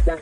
PR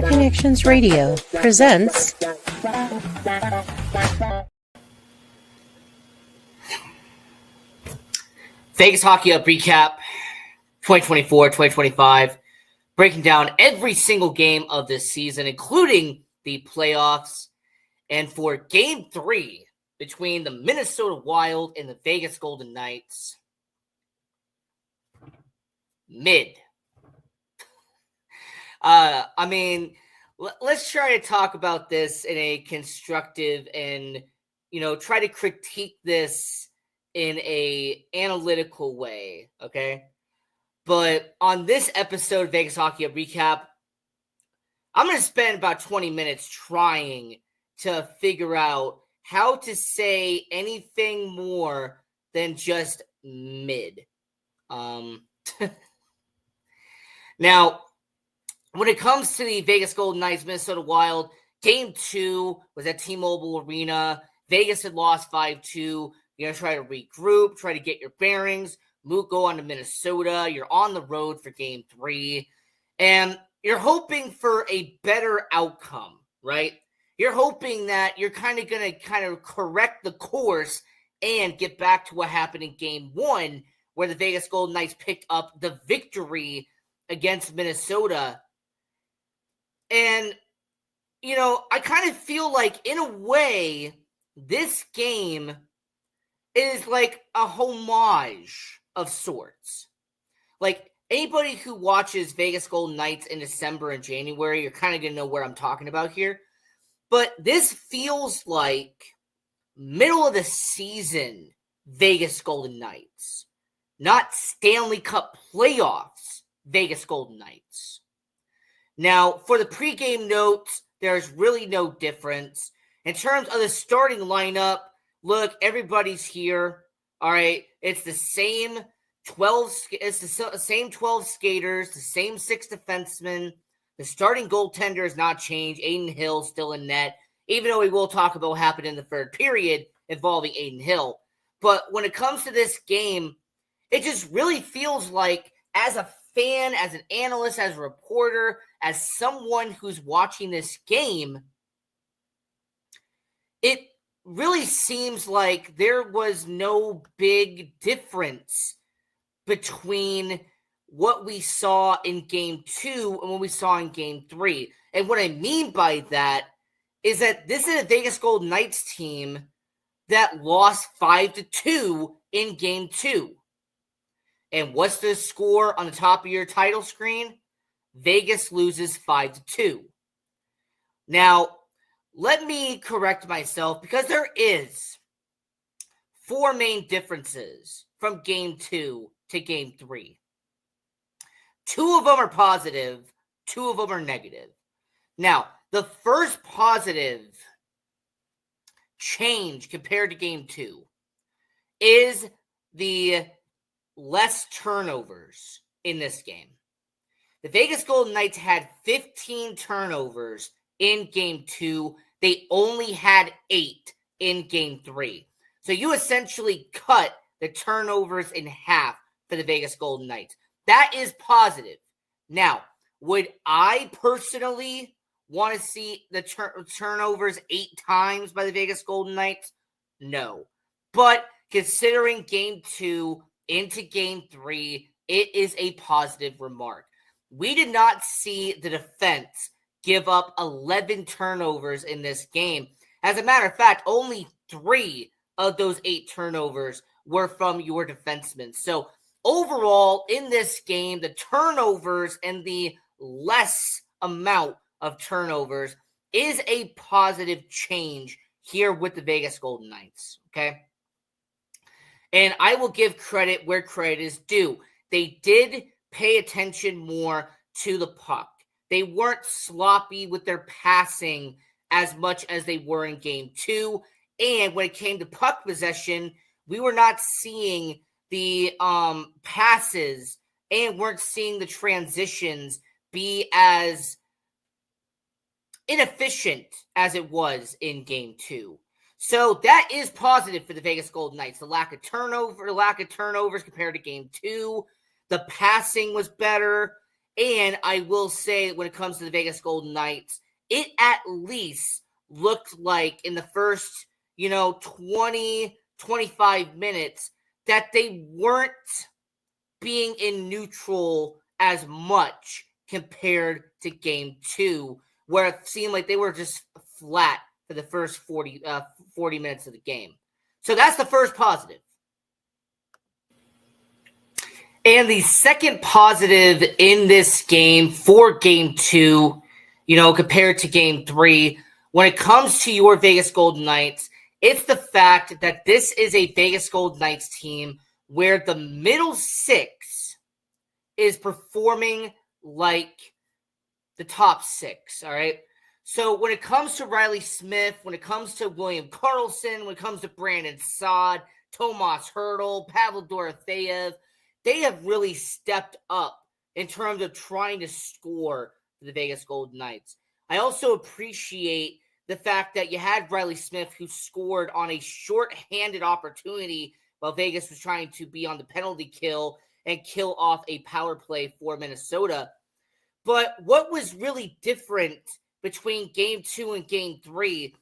Connections Radio presents Vegas Hockey Up Recap 2024-2025, breaking down every single game of this season, including the playoffs. And for Game 3 between the Minnesota Wild and the Vegas Golden Knights, mid. Let's try to talk about this in a constructive and, try to critique this in a analytical way, okay? But on this episode of Vegas Hockey Up Recap, I'm going to spend about 20 minutes trying to figure out how to say anything more than just mid. Now, when it comes to the Vegas Golden Knights, Minnesota Wild, Game 2 was at T-Mobile Arena. Vegas had lost 5-2. You're going to try to regroup, try to get your bearings, go on to Minnesota. You're on the road for Game 3. And you're hoping for a better outcome, right? You're hoping that you're going to correct the course and get back to what happened in Game 1, where the Vegas Golden Knights picked up the victory against Minnesota. And, I kind of feel like, in a way, this game is like a homage of sorts. Like, anybody who watches Vegas Golden Knights in December and January, you're kind of going to know what I'm talking about here. But this feels like middle of the season Vegas Golden Knights, not Stanley Cup playoffs Vegas Golden Knights. Now, for the pregame notes, there's really no difference. In terms of the starting lineup, look, everybody's here. All right, it's the same 12. It's the same 12 skaters, the same 6 defensemen. The starting goaltender has not changed. Adin Hill still in net, even though we will talk about what happened in the third period involving Adin Hill. But when it comes to this game, it just really feels like, as a fan, as an analyst, as a reporter, as someone who's watching this game, it really seems like there was no big difference between what we saw in Game 2 and what we saw in Game 3. And what I mean by that is that this is a Vegas Golden Knights team that lost 5-2 in Game 2. And what's the score on the top of your title screen? Vegas loses 5-2. Now, let me correct myself, because there is 4 main differences from Game 2 to Game 3. 2 of them are positive, 2 of them are negative. Now, the first positive change compared to Game 2 is the less turnovers in this game. The Vegas Golden Knights had 15 turnovers in Game 2. They only had 8 in Game 3. So you essentially cut the turnovers in half for the Vegas Golden Knights. That is positive. Now, would I personally want to see the turnovers 8 times by the Vegas Golden Knights? No. But considering Game 2 into Game 3, it is a positive remark. We did not see the defense give up 11 turnovers in this game. As a matter of fact, only 3 of those 8 turnovers were from your defensemen. So overall, in this game, the turnovers and the less amount of turnovers is a positive change here with the Vegas Golden Knights, okay? And I will give credit where credit is due. They did pay attention more to the puck. They weren't sloppy with their passing as much as they were in Game 2. And when it came to puck possession, we were not seeing the passes and weren't seeing the transitions be as inefficient as it was in Game 2. So that is positive for the Vegas Golden Knights. The lack of turnovers compared to game 2. The passing was better. And I will say, when it comes to the Vegas Golden Knights, it at least looked like in the first, 20, 25 minutes that they weren't being in neutral as much compared to game 2, where it seemed like they were just flat for the first 40 minutes of the game. So that's the first positive. And the second positive in this game for game 2, compared to game 3, when it comes to your Vegas Golden Knights, it's the fact that this is a Vegas Golden Knights team where the middle six is performing like the top 6, all right? So when it comes to Riley Smith, when it comes to William Karlsson, when it comes to Brandon Saad, Tomas Hertl, Pavel Dorofeyev, they have really stepped up in terms of trying to score for the Vegas Golden Knights. I also appreciate the fact that you had Riley Smith, who scored on a short-handed opportunity while Vegas was trying to be on the penalty kill and kill off a power play for Minnesota. But what was really different between game 2 and game 3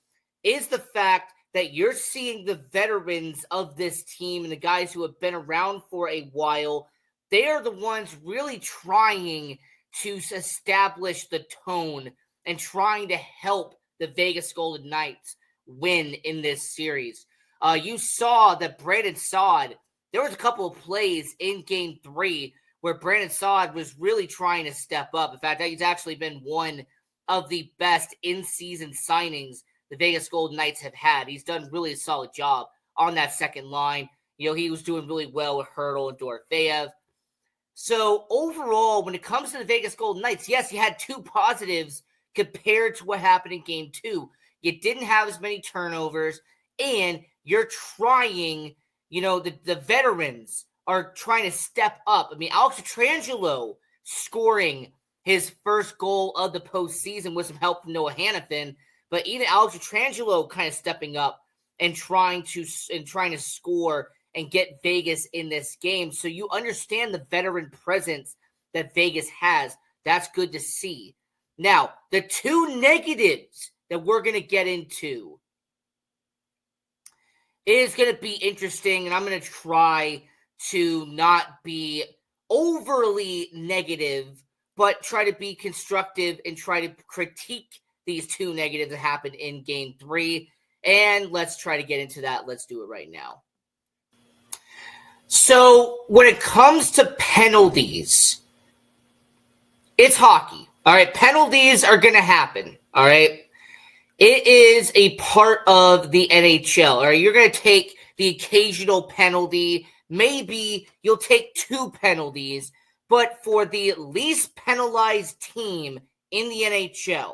is the fact that you're seeing the veterans of this team and the guys who have been around for a while. They are the ones really trying to establish the tone and trying to help the Vegas Golden Knights win in this series. You saw that Brandon Saad, there was a couple of plays in game 3 where Brandon Saad was really trying to step up. In fact, he's actually been one of the best in-season signings the Vegas Golden Knights have had. He's done really a solid job on that second line. He was doing really well with Hertl and Dorofeyev. So overall, when it comes to the Vegas Golden Knights, yes, you had 2 positives compared to what happened in game 2. You didn't have as many turnovers, and you're trying, the veterans are trying to step up. I mean, Alex Pietrangelo scoring his first goal of the postseason with some help from Noah Hannafin, but even Alex Pietrangelo kind of stepping up and trying to score and get Vegas in this game. So you understand the veteran presence that Vegas has. That's good to see. Now, the 2 negatives that we're going to get into is going to be interesting, and I'm going to try to not be overly negative, but try to be constructive and try to critique these 2 negatives that happened in game 3. And let's try to get into that. Let's do it right now. So when it comes to penalties, it's hockey. All right. Penalties are going to happen. All right. It is a part of the NHL. All right. You're going to take the occasional penalty. Maybe you'll take 2 penalties, but for the least penalized team in the NHL,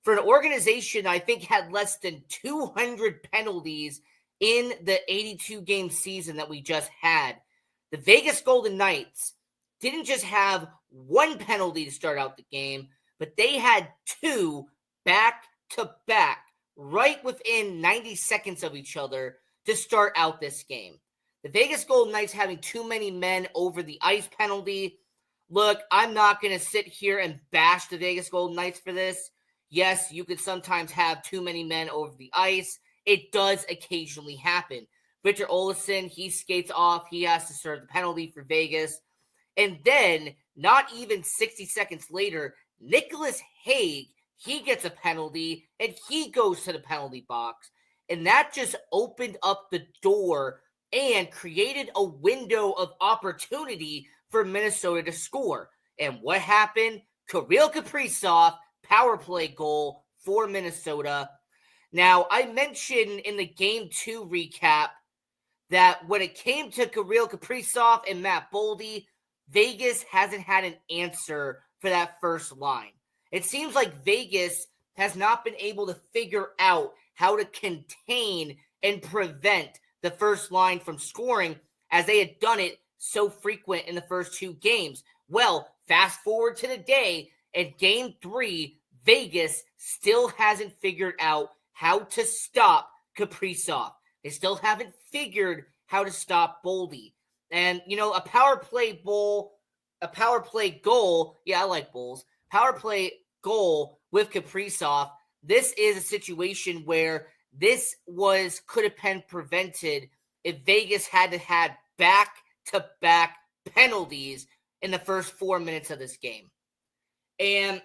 for an organization I think had less than 200 penalties in the 82-game season that we just had, the Vegas Golden Knights didn't just have 1 penalty to start out the game, but they had 2 back-to-back right within 90 seconds of each other to start out this game. The Vegas Golden Knights having too many men over the ice penalty. Look, I'm not going to sit here and bash the Vegas Golden Knights for this. Yes, you could sometimes have too many men over the ice. It does occasionally happen. Victor Olofsson, he skates off. He has to serve the penalty for Vegas. And then, not even 60 seconds later, Nicholas Hague, he gets a penalty, and he goes to the penalty box. And that just opened up the door and created a window of opportunity for Minnesota to score. And what happened? Kirill Kaprizov, power play goal for Minnesota. Now, I mentioned in the Game 2 recap that when it came to Kirill Kaprizov and Matt Boldy, Vegas hasn't had an answer for that first line. It seems like Vegas has not been able to figure out how to contain and prevent the first line from scoring as they had done it so frequent in the first 2 games. Well, fast forward to the day, at Game 3, Vegas still hasn't figured out how to stop Kaprizov. They still haven't figured how to stop Boldy. And, a power play goal, yeah, I like bowls, power play goal with Kaprizov, this is a situation where this could have been prevented if Vegas had to have back-to-back penalties in the first 4 minutes of this game. And,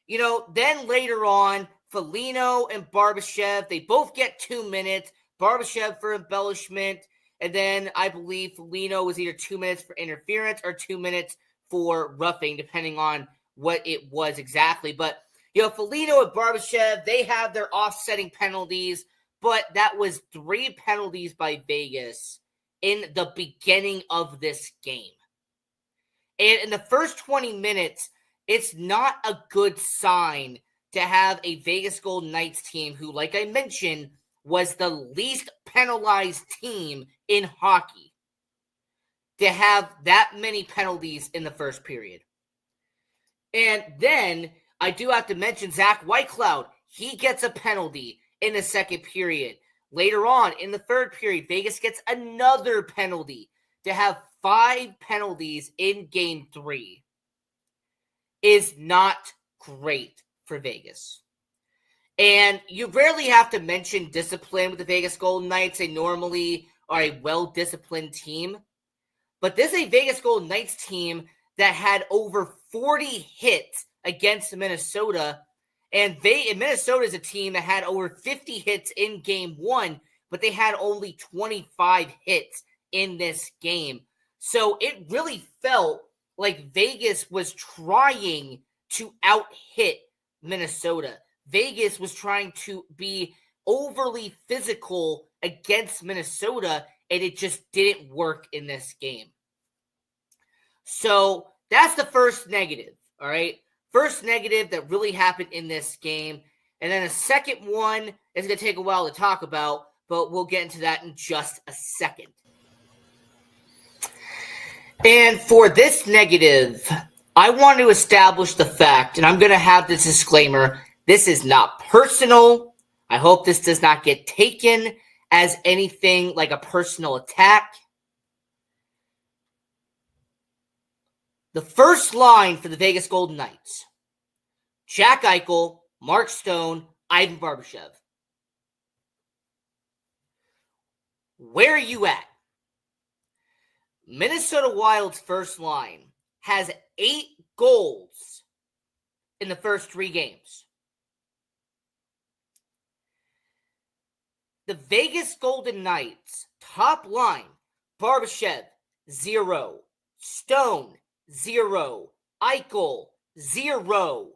then later on, Foligno and Barbashev, they both get 2 minutes. Barbashev for embellishment, and then I believe Foligno was either 2 minutes for interference or 2 minutes for roughing, depending on what it was exactly. But, Foligno and Barbashev, they have their offsetting penalties, but that was 3 penalties by Vegas in the beginning of this game. And in the first 20 minutes, it's not a good sign to have a Vegas Golden Knights team who, like I mentioned, was the least penalized team in hockey, to have that many penalties in the first period. And then I do have to mention Zach Whitecloud. He gets a penalty in the second period. Later on, in the third period, Vegas gets another penalty. To have 5 penalties in Game 3 is not great for Vegas. And you rarely have to mention discipline with the Vegas Golden Knights. They normally are a well-disciplined team. But this is a Vegas Golden Knights team that had over 40 hits against Minnesota. And Minnesota is a team that had over 50 hits in Game 1, but they had only 25 hits in this game. So it really felt like Vegas was trying to out-hit Minnesota. Vegas was trying to be overly physical against Minnesota, and it just didn't work in this game. So that's the first negative, all right? First negative that really happened in this game. And then the second one is going to take a while to talk about, but we'll get into that in just a second. And for this negative, I want to establish the fact, and I'm going to have this disclaimer, this is not personal. I hope this does not get taken as anything like a personal attack. The first line for the Vegas Golden Knights: Jack Eichel, Mark Stone, Ivan Barbashev. Where are you at? Minnesota Wild's first line has 8 goals in the first 3 games. The Vegas Golden Knights top line: Barbashev, 0. Stone, 0. Eichel, 0.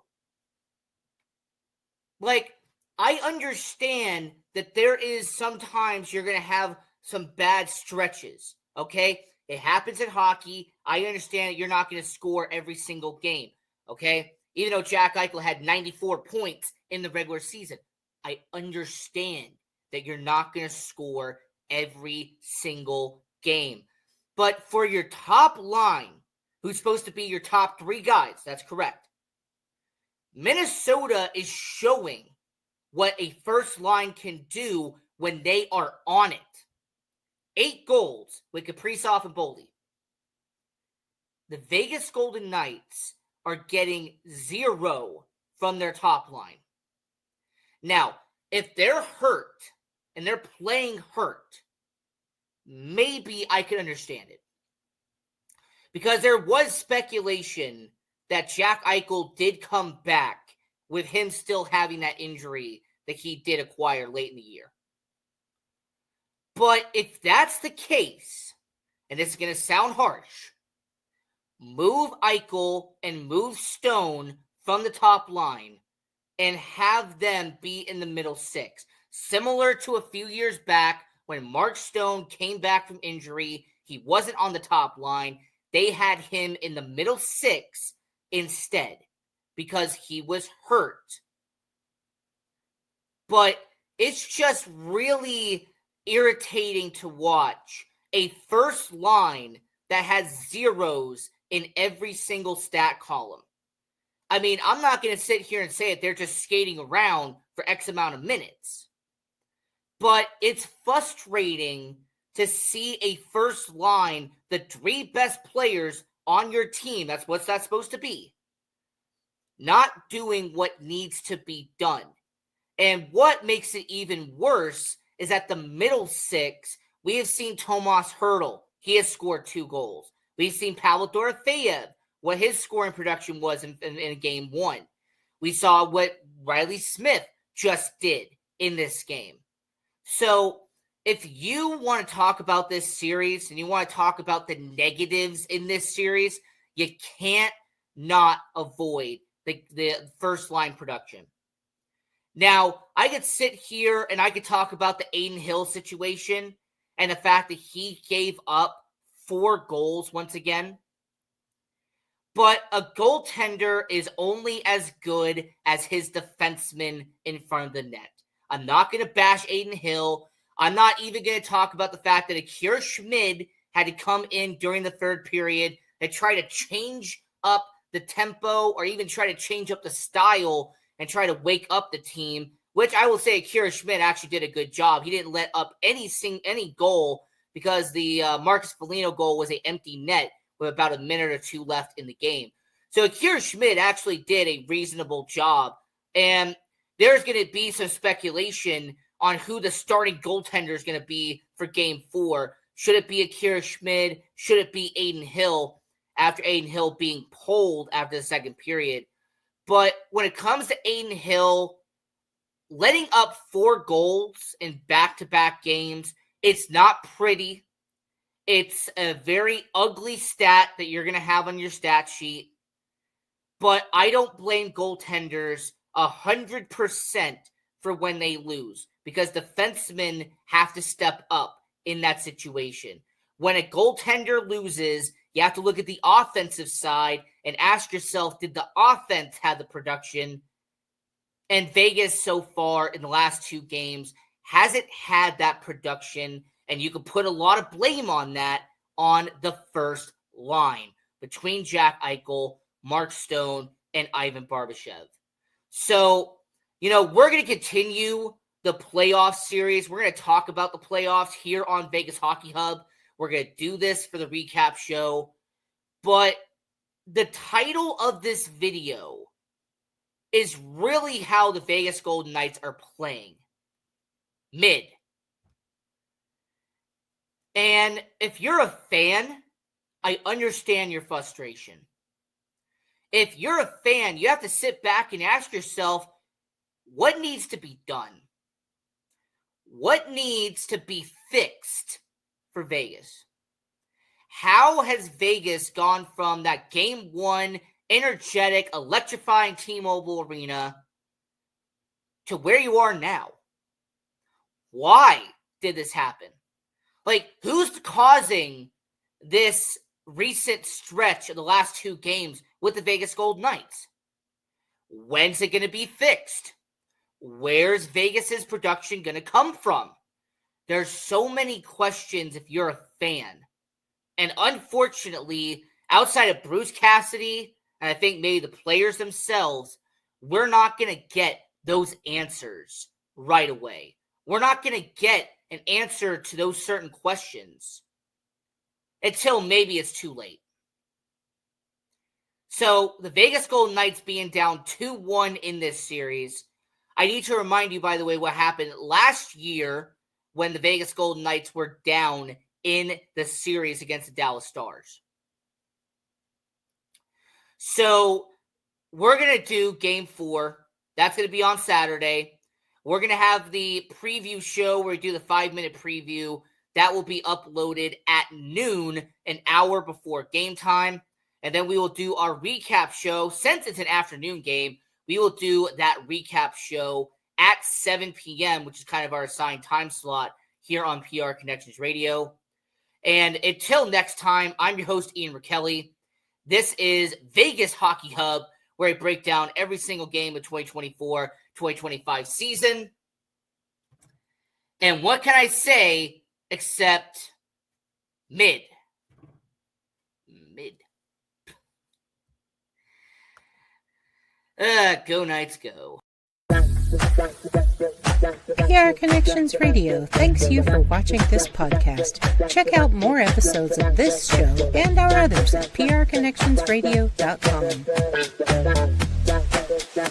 Like, I understand that there is sometimes you're going to have some bad stretches, okay? It happens in hockey. I understand that you're not going to score every single game, okay? Even though Jack Eichel had 94 points in the regular season, I understand that you're not going to score every single game. But for your top line, who's supposed to be your top 3 guys, that's correct, Minnesota is showing what a first line can do when they are on it. 8 goals with Kaprizov and Boldy. The Vegas Golden Knights are getting 0 from their top line. Now, if they're hurt and they're playing hurt, maybe I could understand it. Because there was speculation that Jack Eichel did come back with him still having that injury that he did acquire late in the year. But if that's the case, and this is going to sound harsh, move Eichel and move Stone from the top line and have them be in the middle 6. Similar to a few years back when Mark Stone came back from injury, he wasn't on the top line. They had him in the middle 6 instead because he was hurt. But it's just really irritating to watch a first line that has zeros in every single stat column. I mean, I'm not going to sit here and say that they're just skating around for X amount of minutes. But it's frustrating to see a first line, the 3 best players on your team, that's what's that supposed to be, not doing what needs to be done. And what makes it even worse is that the middle 6, we have seen Tomas Hertl. He has scored 2 goals. We've seen Pavel Dorofeyev, what his scoring production was in game 1. We saw what Riley Smith just did in this game. So if you want to talk about this series and you want to talk about the negatives in this series, you can't not avoid the first line production. Now, I could sit here and I could talk about the Adin Hill situation and the fact that he gave up 4 goals once again. But a goaltender is only as good as his defenseman in front of the net. I'm not going to bash Adin Hill. I'm not even going to talk about the fact that Akira Schmid had to come in during the third period and try to change up the tempo or even try to change up the style and try to wake up the team, which I will say Akira Schmid actually did a good job. He didn't let up any goal because the Marcus Foligno goal was an empty net with about a minute or 2 left in the game. So Akira Schmid actually did a reasonable job. And there's going to be some speculation on who the starting goaltender is going to be for game 4. Should it be Akira Schmid? Should it be Adin Hill after Adin Hill being pulled after the second period? But when it comes to Adin Hill, letting up 4 goals in back-to-back games, it's not pretty. It's a very ugly stat that you're going to have on your stat sheet. But I don't blame goaltenders 100% for when they lose, because defensemen have to step up in that situation. When a goaltender loses, you have to look at the offensive side and ask yourself, did the offense have the production? And Vegas so far in the last 2 games hasn't had that production, and you can put a lot of blame on that on the first line between Jack Eichel, Mark Stone, and Ivan Barbashev. So, we're going to continue the playoff series. We're going to talk about the playoffs here on Vegas Hockey Hub. We're going to do this for the recap show. But the title of this video is really how the Vegas Golden Knights are playing. Mid. And if you're a fan, I understand your frustration. If you're a fan, you have to sit back and ask yourself, what needs to be done? What needs to be fixed for Vegas? How has Vegas gone from that game 1 energetic, electrifying T-Mobile Arena to where you are now? Why did this happen? Who's causing this recent stretch of the last 2 games with the Vegas Golden Knights? When's it going to be fixed? Where's Vegas's production going to come from? There's so many questions if you're a fan. And unfortunately, outside of Bruce Cassidy, and I think maybe the players themselves, we're not going to get those answers right away. We're not going to get an answer to those certain questions until maybe it's too late. So the Vegas Golden Knights being down 2-1 in this series, I need to remind you, by the way, what happened last year when the Vegas Golden Knights were down in the series against the Dallas Stars. So we're going to do game 4. That's going to be on Saturday. We're going to have the preview show where we do the 5-minute preview. That will be uploaded at noon, an hour before game time. And then we will do our recap show. Since it's an afternoon game, we will do that recap show at 7 p.m., which is kind of our assigned time slot here on PR Connections Radio. And until next time, I'm your host, Ian Rakelli. This is Vegas Hockey Hub, where I break down every single game of 2024-2025 season. And what can I say except mid? Go Knights, go. PR Connections Radio thanks you for watching this podcast. Check out more episodes of this show and our others at prconnectionsradio.com.